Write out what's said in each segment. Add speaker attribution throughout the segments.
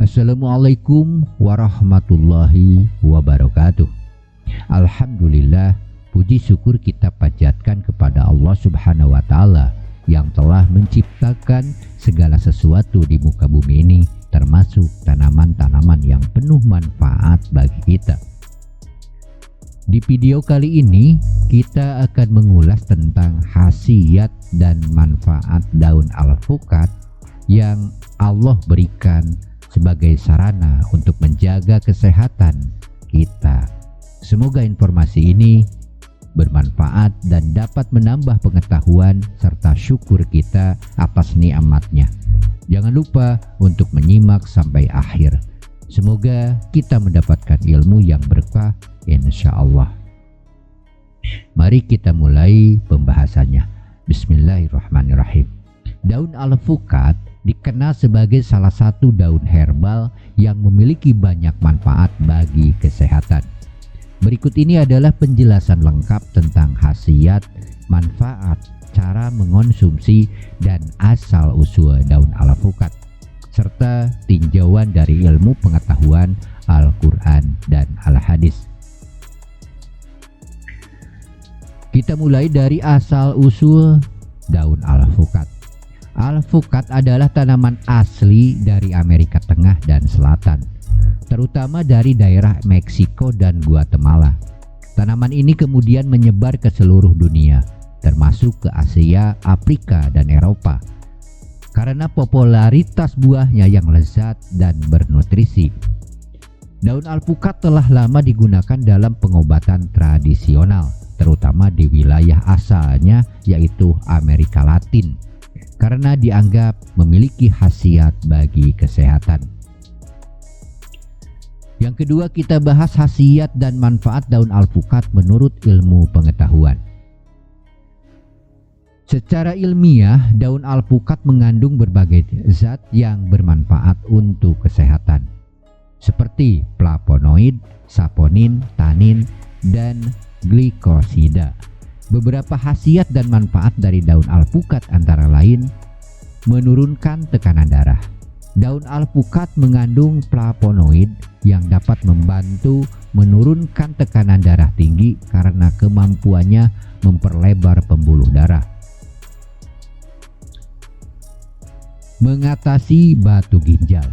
Speaker 1: Assalamualaikum warahmatullahi wabarakatuh. Alhamdulillah, puji syukur kita panjatkan kepada Allah Subhanahu wa Ta'ala yang telah menciptakan segala sesuatu di muka bumi ini, termasuk tanaman-tanaman yang penuh manfaat bagi kita. Di video kali ini kita akan mengulas tentang khasiat dan manfaat daun alpukat yang Allah berikan sebagai sarana untuk menjaga kesehatan kita. Semoga informasi ini bermanfaat dan dapat menambah pengetahuan serta syukur kita atas nikmatnya. Jangan lupa untuk menyimak sampai akhir. Semoga kita mendapatkan ilmu yang berkah, insya Allah. Mari kita mulai pembahasannya. Bismillahirrahmanirrahim. Daun alpukat dikenal sebagai salah satu daun herbal yang memiliki banyak manfaat bagi kesehatan. Berikut ini adalah penjelasan lengkap tentang khasiat, manfaat, cara mengonsumsi, dan asal-usul daun alpukat, serta tinjauan dari ilmu pengetahuan Al-Quran dan Al-Hadis. Kita mulai dari asal-usul daun alpukat. Alpukat adalah tanaman asli dari Amerika Tengah dan Selatan, terutama dari daerah Meksiko dan Guatemala. Tanaman ini kemudian menyebar ke seluruh dunia, termasuk ke Asia, Afrika, dan Eropa, karena popularitas buahnya yang lezat dan bernutrisi. Daun alpukat telah lama digunakan dalam pengobatan tradisional, terutama di wilayah asalnya yaitu Amerika Latin, karena dianggap memiliki khasiat bagi kesehatan. Yang kedua, kita bahas khasiat dan manfaat daun alpukat menurut ilmu pengetahuan. Secara ilmiah, daun alpukat mengandung berbagai zat yang bermanfaat untuk kesehatan, seperti flavonoid, saponin, tanin, dan glikosida. Beberapa khasiat dan manfaat dari daun alpukat antara lain: menurunkan tekanan darah. Daun alpukat mengandung flavonoid yang dapat membantu menurunkan tekanan darah tinggi karena kemampuannya memperlebar pembuluh darah. Mengatasi batu ginjal.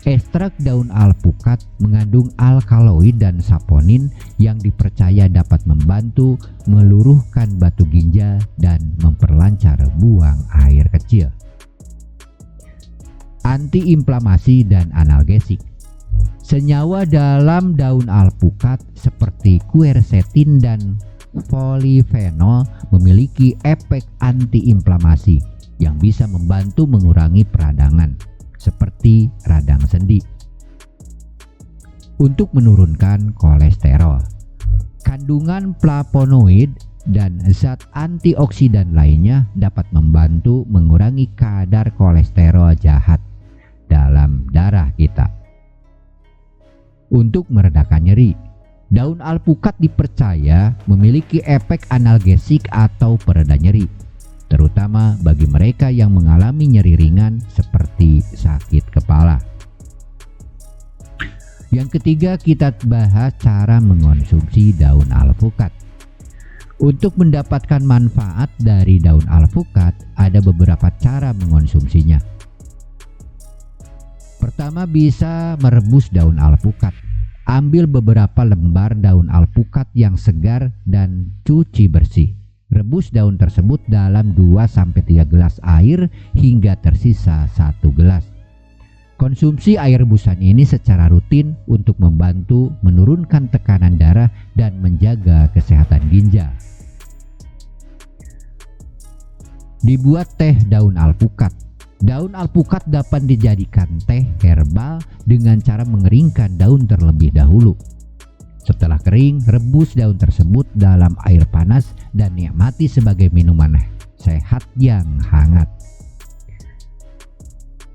Speaker 1: Ekstrak daun alpukat mengandung alkaloid dan saponin yang dipercaya dapat membantu meluruhkan batu ginjal dan memperlancar buang air kecil. Antiinflamasi dan analgesik. Senyawa dalam daun alpukat seperti quercetin dan polifenol memiliki efek antiinflamasi yang bisa membantu mengurangi peradangan, seperti radang sendi. Untuk menurunkan kolesterol, kandungan flavonoid dan zat antioksidan lainnya dapat membantu mengurangi kadar kolesterol jahat dalam darah kita. Untuk meredakan nyeri, daun alpukat dipercaya memiliki efek analgesik atau pereda nyeri, terutama bagi mereka yang mengalami nyeri ringan seperti sakit kepala. Yang ketiga, kita bahas cara mengonsumsi daun alpukat. Untuk mendapatkan manfaat dari daun alpukat, ada beberapa cara mengonsumsinya. Pertama, bisa merebus daun alpukat. Ambil beberapa lembar daun alpukat yang segar dan cuci bersih. Rebus daun tersebut dalam 2-3 gelas air hingga tersisa 1 gelas. Konsumsi air rebusan ini secara rutin untuk membantu menurunkan tekanan darah dan menjaga kesehatan ginjal. Dibuat teh daun alpukat. Daun alpukat dapat dijadikan teh herbal dengan cara mengeringkan daun terlebih dahulu. Setelah kering, rebus daun tersebut dalam air panas dan nikmati sebagai minuman sehat yang hangat.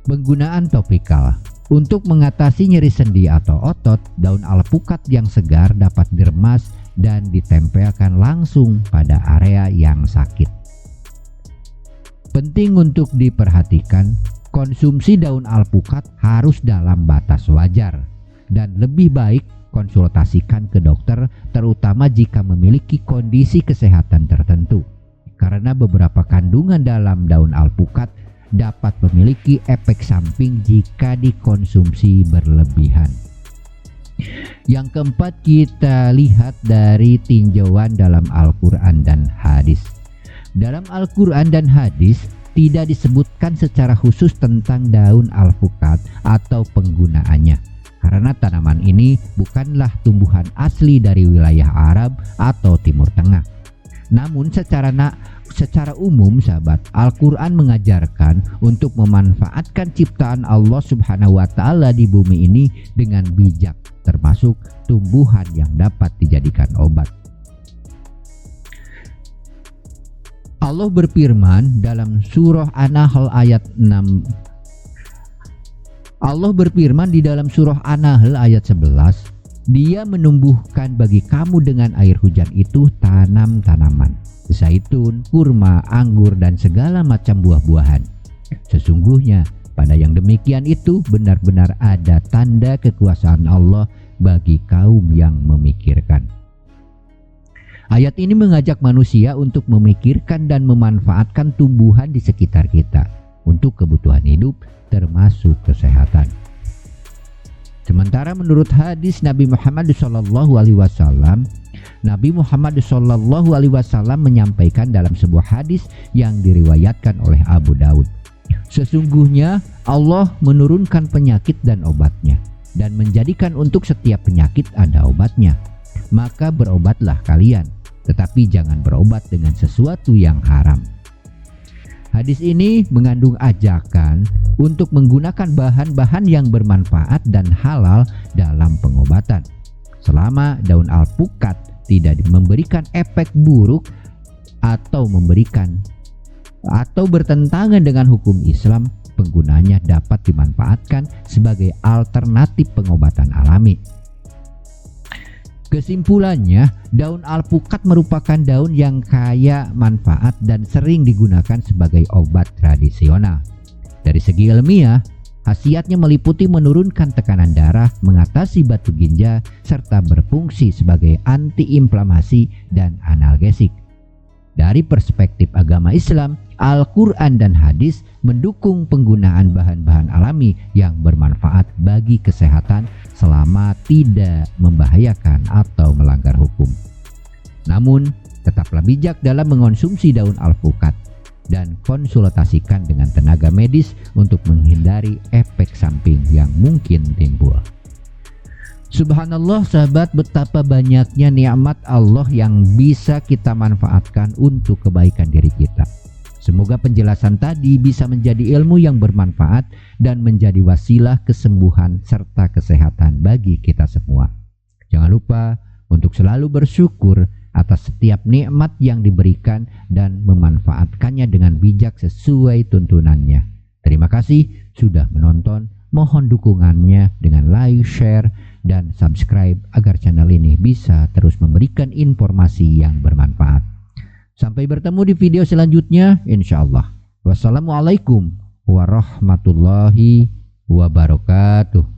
Speaker 1: Penggunaan topikal. Untuk mengatasi nyeri sendi atau otot, daun alpukat yang segar dapat diremas dan ditempelkan langsung pada area yang sakit. Penting untuk diperhatikan, Konsumsi daun alpukat harus dalam batas wajar dan lebih baik konsultasikan ke dokter, terutama jika memiliki kondisi kesehatan tertentu. Karena beberapa kandungan dalam daun alpukat dapat memiliki efek samping jika dikonsumsi berlebihan. Yang keempat, kita lihat dari tinjauan dalam Al-Quran dan hadis. Dalam Al-Quran dan hadis tidak disebutkan secara khusus tentang daun alpukat atau penggunaannya, karena tanaman ini bukanlah tumbuhan asli dari wilayah Arab atau Timur Tengah. Namun secara umum sahabat, Al-Quran mengajarkan untuk memanfaatkan ciptaan Allah Subhanahu wa Ta'ala di bumi ini dengan bijak, termasuk tumbuhan yang dapat dijadikan obat. Allah berfirman dalam surah An-Nahl ayat 6. Allah berfirman di dalam surah An-Nahl ayat 11, Dia menumbuhkan bagi kamu dengan air hujan itu tanaman-tanaman, zaitun, kurma, anggur, dan segala macam buah-buahan. Sesungguhnya pada yang demikian itu benar-benar ada tanda kekuasaan Allah bagi kaum yang memikirkan. Ayat ini mengajak manusia untuk memikirkan dan memanfaatkan tumbuhan di sekitar kita untuk kebutuhan hidup, termasuk kesehatan. Sementara menurut hadis Nabi Muhammad SAW, Nabi Muhammad SAW menyampaikan dalam sebuah hadis yang diriwayatkan oleh Abu Daud, sesungguhnya Allah menurunkan penyakit dan obatnya, dan menjadikan untuk setiap penyakit ada obatnya. Maka berobatlah kalian, tetapi jangan berobat dengan sesuatu yang haram. Hadis ini mengandung ajakan untuk menggunakan bahan-bahan yang bermanfaat dan halal dalam pengobatan, selama daun alpukat tidak memberikan efek buruk atau bertentangan dengan hukum Islam. Penggunanya dapat dimanfaatkan sebagai alternatif pengobatan alami. Kesimpulannya, daun alpukat merupakan daun yang kaya manfaat dan sering digunakan sebagai obat tradisional. Dari segi ilmiah, khasiatnya meliputi menurunkan tekanan darah, mengatasi batu ginjal, serta berfungsi sebagai antiinflamasi dan analgesik. Dari perspektif agama Islam, Al-Quran dan hadis mendukung penggunaan bahan-bahan alami yang bermanfaat bagi kesehatan selama tidak membahayakan atau melanggar hukum. Namun, tetaplah bijak dalam mengonsumsi daun alpukat dan konsultasikan dengan tenaga medis untuk menghindari efek samping yang mungkin timbul. Subhanallah sahabat, betapa banyaknya nikmat Allah yang bisa kita manfaatkan untuk kebaikan diri kita. Semoga penjelasan tadi bisa menjadi ilmu yang bermanfaat dan menjadi wasilah kesembuhan serta kesehatan bagi kita semua. Jangan lupa untuk selalu bersyukur atas setiap nikmat yang diberikan dan memanfaatkannya dengan bijak sesuai tuntunannya. Terima kasih sudah menonton. Mohon dukungannya dengan like, share, dan subscribe agar channel ini bisa terus memberikan informasi yang bermanfaat. Sampai bertemu di video selanjutnya insyaallah. Wassalamualaikum warahmatullahi wabarakatuh.